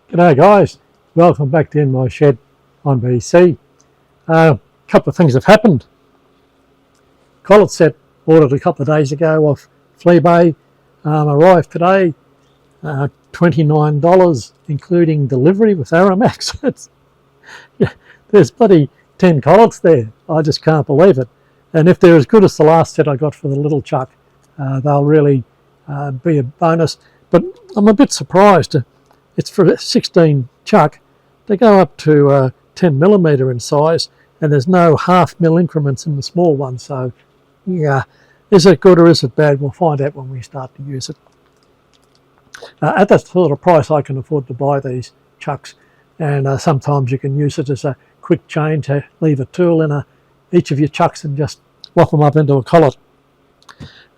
G'day guys, welcome back to In My Shed on BC. A couple of things have happened. Collet set ordered a couple of days ago off Fleabay, arrived today, $29 including delivery with Aramax. There's bloody 10 collets there, I just can't believe it. And if they're as good as the last set I got for the little chuck, they'll really be a bonus. But I'm a bit surprised. It's for a 16 chuck. They go up to 10mm in size, and there's no half-mil increments in the small one. So, yeah, is it good or is it bad? We'll find out when we start to use it. At that sort of price, I can afford to buy these chucks, and sometimes you can use it as a quick change to leave a tool in each of your chucks and just whop them up into a collet.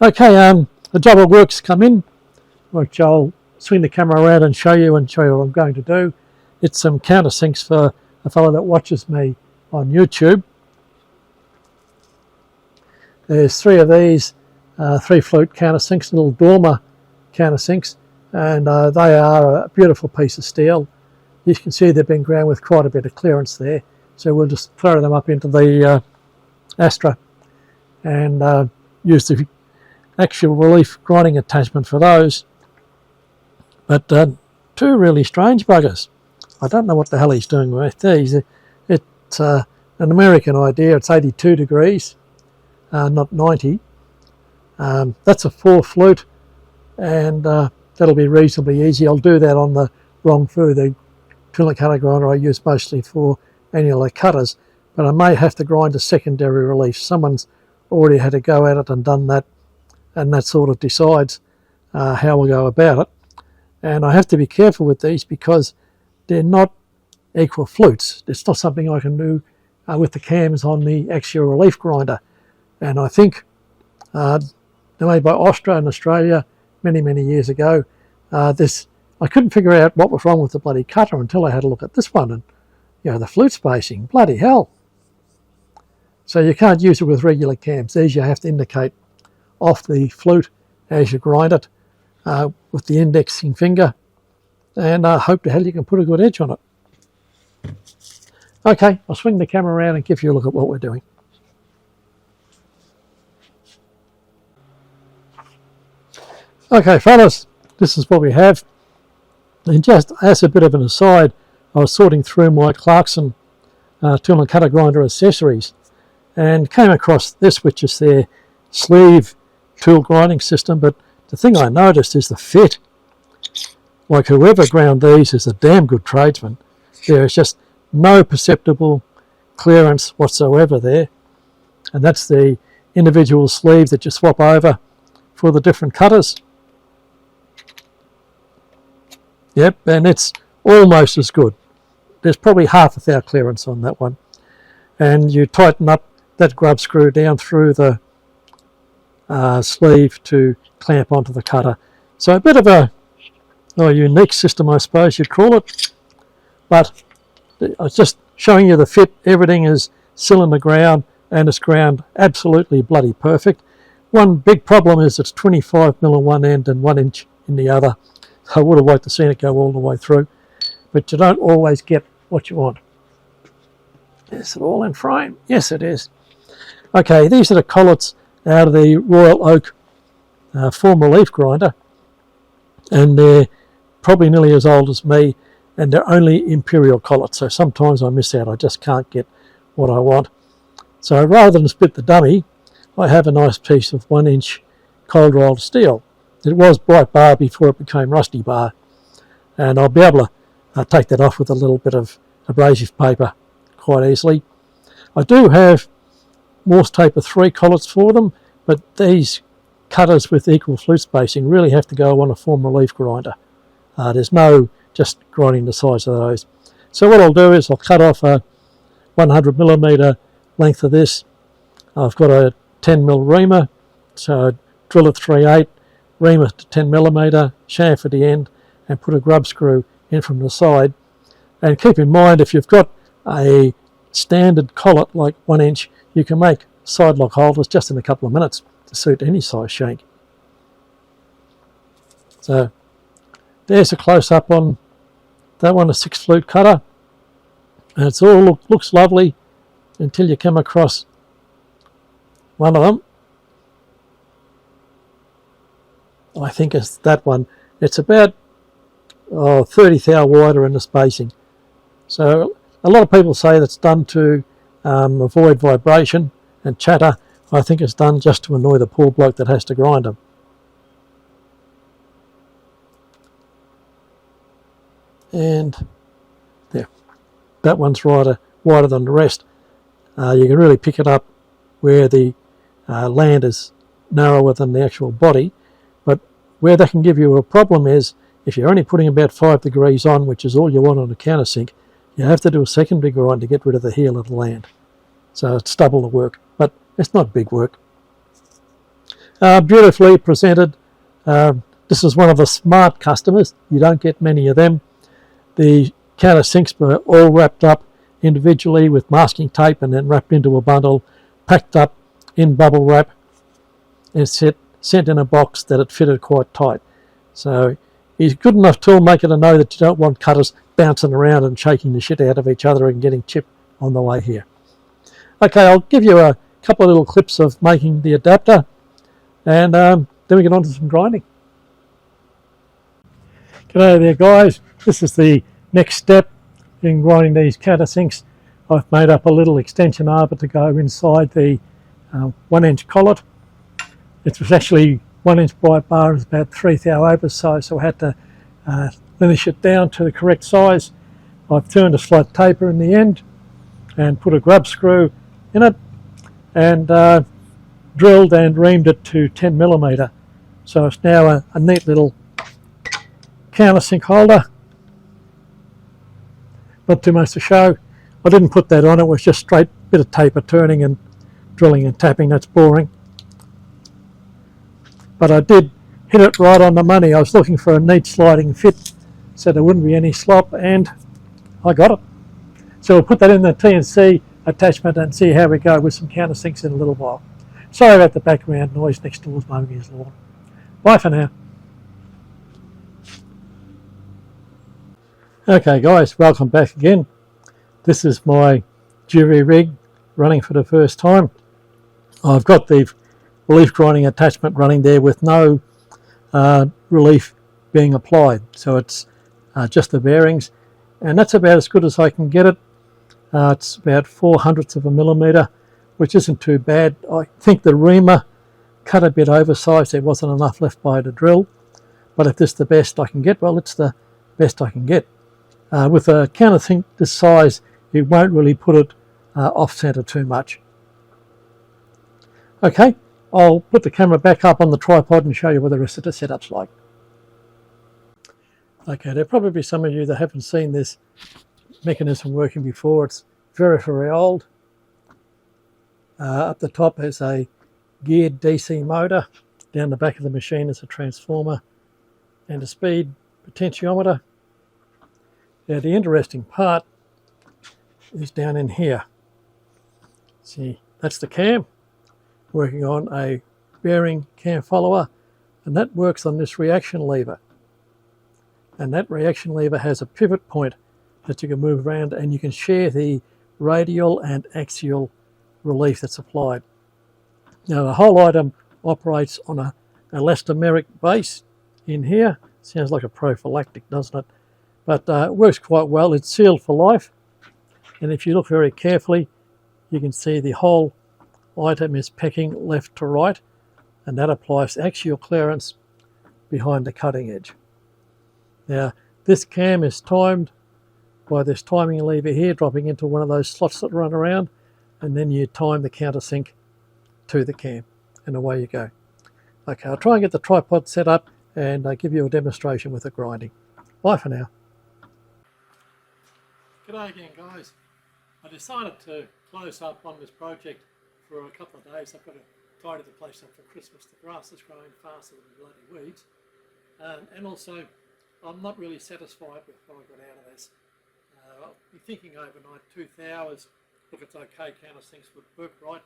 Okay, the job of work's come in, which I'll swing the camera around and show you what I'm going to do. It's some countersinks for a fellow that watches me on YouTube. There's 3 of these 3-flute countersinks, little dormer countersinks, and they are a beautiful piece of steel. You can see they've been ground with quite a bit of clearance there, so we'll just throw them up into the Astra and use the axial relief grinding attachment for those. But 2 really strange buggers. I don't know what the hell he's doing with these. It's an American idea. It's 82 degrees, not 90. That's a 4-flute, and that'll be reasonably easy. I'll do that on the wrong through. The trilling cutter grinder I use mostly for annular cutters, but I may have to grind a secondary relief. Someone's already had to go at it and done that, and that sort of decides how we'll go about it. And I have to be careful with these because they're not equal flutes. It's not something I can do with the cams on the axial relief grinder. And I think they're made by Ostra in Australia many years ago. I couldn't figure out what was wrong with the bloody cutter until I had a look at this one, and the flute spacing, bloody hell. So you can't use it with regular cams. These you have to indicate off the flute as you grind it with the indexing finger, and hope to hell you can put a good edge on it. Okay, I'll swing the camera around and give you a look at what we're doing. Okay fellas, this is what we have. And just as a bit of an aside, I was sorting through my Clarkson tool and cutter grinder accessories and came across this, which is their sleeve tool grinding system. But the thing I noticed is the fit. Like, whoever ground these is a damn good tradesman. There is just no perceptible clearance whatsoever there. And that's the individual sleeve that you swap over for the different cutters. Yep, and it's almost as good. There's probably half a thou clearance on that one. And you tighten up that grub screw down through the sleeve to clamp onto the cutter. So a bit of a unique system, I suppose you'd call it. But I was just showing you the fit. Everything is still in the ground, and it's ground absolutely bloody perfect. One big problem is it's 25mm on one end and 1 inch in the other. I would have liked to seen it go all the way through, but you don't always get what you want. Is it all in frame? Yes, it is. Okay, these are the collets out of the Royal Oak form relief grinder, and they're probably nearly as old as me, and they're only imperial collets, so sometimes I miss out. I just can't get what I want. So rather than split the dummy, I have a nice piece of 1 inch cold rolled steel. It was bright bar before it became rusty bar, and I'll be able to take that off with a little bit of abrasive paper quite easily. I do have Morse taper 3 collets for them, but these cutters with equal flute spacing really have to go on a form relief grinder. There's no just grinding the size of those. So what I'll do is I'll cut off a 100mm length of this. I've got a 10mm reamer, so I drill it 3/8, reamer to 10mm, chamfer the end, and put a grub screw in from the side. And keep in mind, if you've got a standard collet like 1 inch, you can make side lock holders just in a couple of minutes to suit any size shank. So there's a close-up on that one a 6 flute cutter, and it's all looks lovely until you come across one of them. I think it's that one. It's about 30 thou wider in the spacing. So a lot of people say that's done to avoid vibration and chatter. I think it's done just to annoy the poor bloke that has to grind them. And there, that one's wider than the rest. You can really pick it up where the land is narrower than the actual body, but where that can give you a problem is if you're only putting about 5 degrees on, which is all you want on a countersink, you have to do a secondary grind to get rid of the heel of the land. So it's double the work, but it's not big work. Beautifully presented. This is one of the smart customers. You don't get many of them. The countersinks were all wrapped up individually with masking tape and then wrapped into a bundle, packed up in bubble wrap and sent in a box that it fitted quite tight. So he's a good enough toolmaker to know that you don't want cutters bouncing around and shaking the shit out of each other and getting chipped on the way here. Okay, I'll give you a couple of little clips of making the adapter, and then we get on to some grinding. G'day there guys, this is the next step in grinding these countersinks. I've made up a little extension arbor to go inside the 1-inch collet. It was actually 1-inch bright bar, is about 3 thou oversized, so I had to finish it down to the correct size. I've turned a slight taper in the end and put a grub screw in it and drilled and reamed it to 10mm. So it's now a neat little countersink holder. Not too much to show. I didn't put that on, it was just straight bit of taper turning and drilling and tapping. That's boring. But I did hit it right on the money. I was looking for a neat sliding fit so there wouldn't be any slop, and I got it. So we'll put that in the TNC attachment and see how we go with some countersinks in a little while. Sorry about the background noise, next door's mowing his lawn. Bye for now. Okay guys, welcome back again. This is my jury rig running for the first time. I've got the relief grinding attachment running there with no relief being applied, so it's just the bearings, and that's about as good as I can get it. It's about 4/100ths of a millimetre, which isn't too bad. I think the reamer cut a bit oversized, there wasn't enough left by the drill, but if this is the best I can get, well, it's the best I can get. With a countersink this size, you won't really put it off-centre too much. Okay, I'll put the camera back up on the tripod and show you what the rest of the setup's like. Okay, there'll probably be some of you that haven't seen this mechanism working before. It's very, very old. Up the top is a geared DC motor. Down the back of the machine is a transformer and a speed potentiometer. Now the interesting part is down in here. See, that's the cam working on a bearing cam follower, and that works on this reaction lever. And that reaction lever has a pivot point that you can move around, and you can share the radial and axial relief that's applied. Now the whole item operates on an elastomeric base in here. Sounds like a prophylactic, doesn't it? But it works quite well. It's sealed for life, and if you look very carefully you can see the whole item is pecking left to right, and that applies axial clearance behind the cutting edge. Now this cam is timed by this timing lever here dropping into one of those slots that run around, and then you time the countersink to the cam and away you go. Okay, I'll try and get the tripod set up and give you a demonstration with the grinding. Bye for now. G'day again guys. I decided to close up on this project for a couple of days. I've got to tidy the place up for Christmas. The grass is growing faster than the bloody weeds. And also, I'm not really satisfied with what I got out of this. I'll be thinking overnight, 2 hours, if it's okay, countersinks would work right,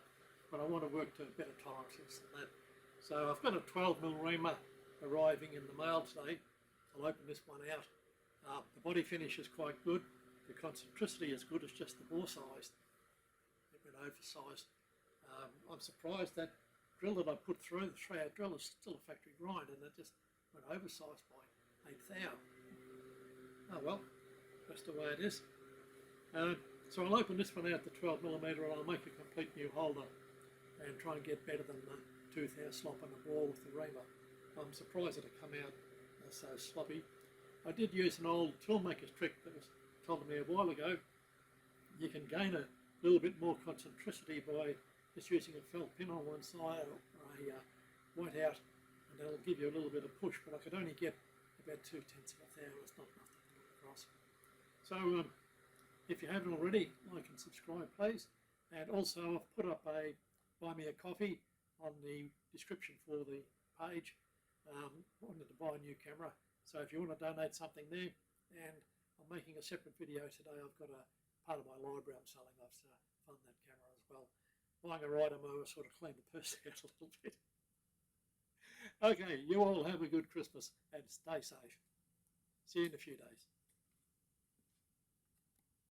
but I want to work to better tolerances than that. So I've got a 12mm reamer arriving in the mail today. I'll open this one out The body finish is quite good. The concentricity is good. It's just the bore size. It went oversized. I'm surprised that drill that I put through, the 3/8 drill, is still a factory grind, and it just went oversized by 1/8 Oh well, that's the way it is. So I'll open this one out to 12mm and I'll make a complete new holder and try and get better than the tooth hair slop on the ball with the reamer. I'm surprised that it come out so sloppy. I did use an old toolmaker's trick that was told to me a while ago. You can gain a little bit more concentricity by just using a felt pin on one side or a whiteout, and that'll give you a little bit of push, but I could only get about 0.2 of a thou. It's not enough to look across. So if you haven't already, like and subscribe please. And also I've put up a buy me a coffee on the description for the page. Wanted to buy a new camera, so if you want to donate something there, and I'm making a separate video today. I've got a part of my library I'm selling. I've funded that camera as well. Buying a right, I'm going to sort of clean the purse out a little bit. Okay, you all have a good Christmas and stay safe. See you in a few days.